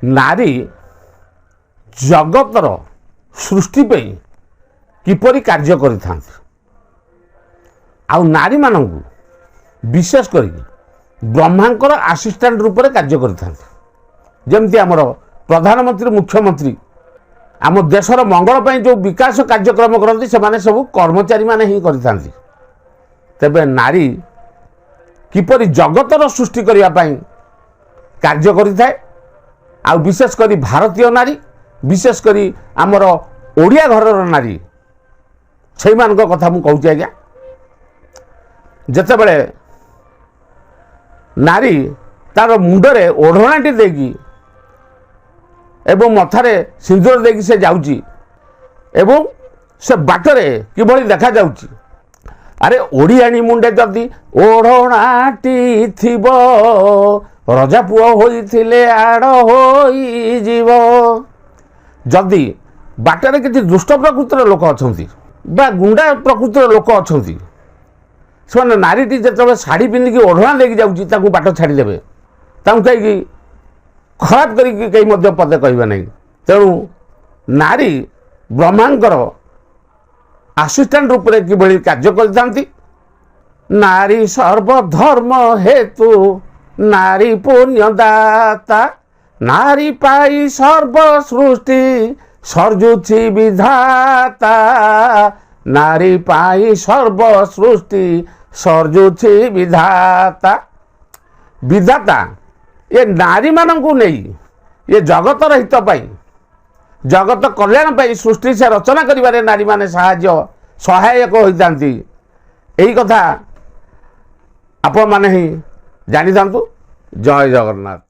नारी जगतर सृष्टि पे किपरि कार्य करिथांती आउ नारी मानंकु विशेष करी ब्रह्मांकर आसिस्टेंट रूप में कार्य करिथांती जेमती आमर प्रधानमंत्री मुख्यमंत्री आम देशर मंगल पर जो विकास कार्यक्रम करती से सब कर्मचारी माने ही करिथांती तेबे नारी किपरि जगतर सृष्टि करिया पई कार्य करिथाए आ विशेष करी भारतीय नारी विशेष करी आमर ओडिया घरर नारी से कथा मु कहूँ आज्ञा जेतेबेले नारी तार मुंडरे ओढ़णाटी देगी एवं मथारे सिंदूर देगी से जाउची एवं से बाटरे किभली देखा जाउची अरे ओडियाणी मुंडे जदि ओढ़णाटी थिबो रजा पुओ होइथिले आड़ होइजिव जदि बाटरे किछि दुष्ट प्रकृतिर लोक अछंती बा गुंडा प्रकृतिर लोक अछंती से नारीटी जो शाढ़ी पिंधिकी ओढ़णा लेके जाऊँगी बाट छाड़देवे कहीं खराब करके कहीं पदे कहे ना तेणु नारी ब्रह्मांकर आसिस्टेंट रूप में किभली कार्य करती नारी सर्वधर्म हेतु नारी पुण्यदाता नारी पाई सर्व सृष्टि सर्जुछि विधाता नारी पाई सर्व सृष्टि सर्जुछि विधाता विधाता ये नारी मानू नहीं ये जगतर हित पाई जगत कल्याण पाई सृष्टि से रचना करिबारे नारी माने सहायक होता यही कथा आपण माने ही जानी थांतु। जय जगन्नाथ।